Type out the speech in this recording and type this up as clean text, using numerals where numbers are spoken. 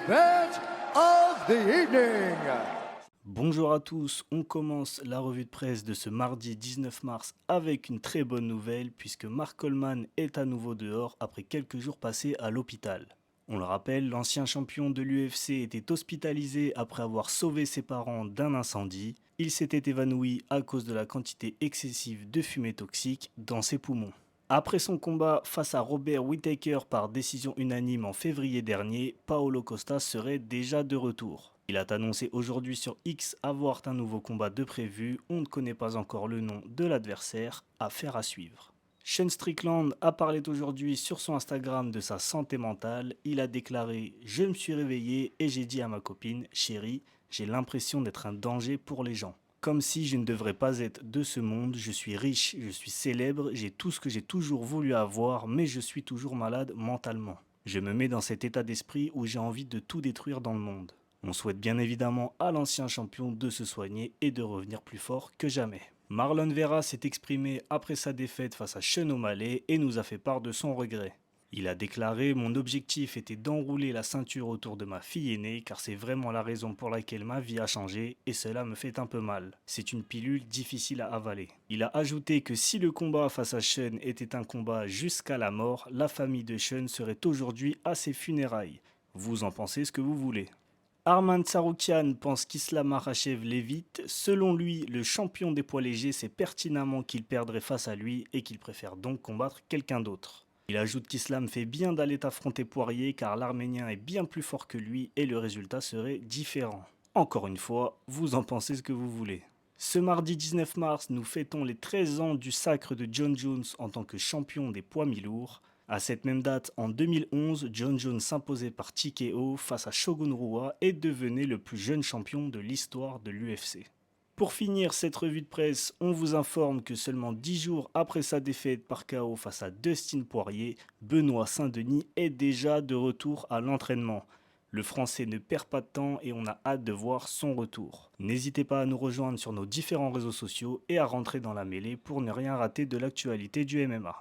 event of the evening. Bonjour à tous, on commence la revue de presse de ce mardi 19 mars avec une très bonne nouvelle puisque Mark Coleman est à nouveau dehors après quelques jours passés à l'hôpital. On le rappelle, l'ancien champion de l'UFC était hospitalisé après avoir sauvé ses parents d'un incendie. Il s'était évanoui à cause de la quantité excessive de fumée toxique dans ses poumons. Après son combat face à Robert Whittaker par décision unanime en février dernier, Paulo Costa serait déjà de retour. Il a annoncé aujourd'hui sur X avoir un nouveau combat de prévu, on ne connaît pas encore le nom de l'adversaire, affaire à suivre. Sean Strickland a parlé aujourd'hui sur son Instagram de sa santé mentale, il a déclaré « Je me suis réveillé et j'ai dit à ma copine, chérie, j'ai l'impression d'être un danger pour les gens. Comme si je ne devrais pas être de ce monde, je suis riche, je suis célèbre, j'ai tout ce que j'ai toujours voulu avoir, mais je suis toujours malade mentalement. Je me mets dans cet état d'esprit où j'ai envie de tout détruire dans le monde. » On souhaite bien évidemment à l'ancien champion de se soigner et de revenir plus fort que jamais. Marlon Vera s'est exprimé après sa défaite face à Sean O'Malley et nous a fait part de son regret. Il a déclaré « Mon objectif était d'enrouler la ceinture autour de ma fille aînée car c'est vraiment la raison pour laquelle ma vie a changé et cela me fait un peu mal. C'est une pilule difficile à avaler. » Il a ajouté que si le combat face à Sean était un combat jusqu'à la mort, la famille de Sean serait aujourd'hui à ses funérailles. Vous en pensez ce que vous voulez. Arman Tsarukyan pense qu'Islam Makhachev l'évite. Selon lui, le champion des poids légers sait pertinemment qu'il perdrait face à lui et qu'il préfère donc combattre quelqu'un d'autre. Il ajoute qu'Islam fait bien d'aller affronter Poirier car l'Arménien est bien plus fort que lui et le résultat serait différent. Encore une fois, vous en pensez ce que vous voulez. Ce mardi 19 mars, nous fêtons les 13 ans du sacre de John Jones en tant que champion des poids mi-lourds. À cette même date, en 2011, John Jones s'imposait par TKO face à Shogun Rua et devenait le plus jeune champion de l'histoire de l'UFC. Pour finir cette revue de presse, on vous informe que seulement 10 jours après sa défaite par KO face à Dustin Poirier, Benoît Saint-Denis est déjà de retour à l'entraînement. Le Français ne perd pas de temps et on a hâte de voir son retour. N'hésitez pas à nous rejoindre sur nos différents réseaux sociaux et à rentrer dans la mêlée pour ne rien rater de l'actualité du MMA.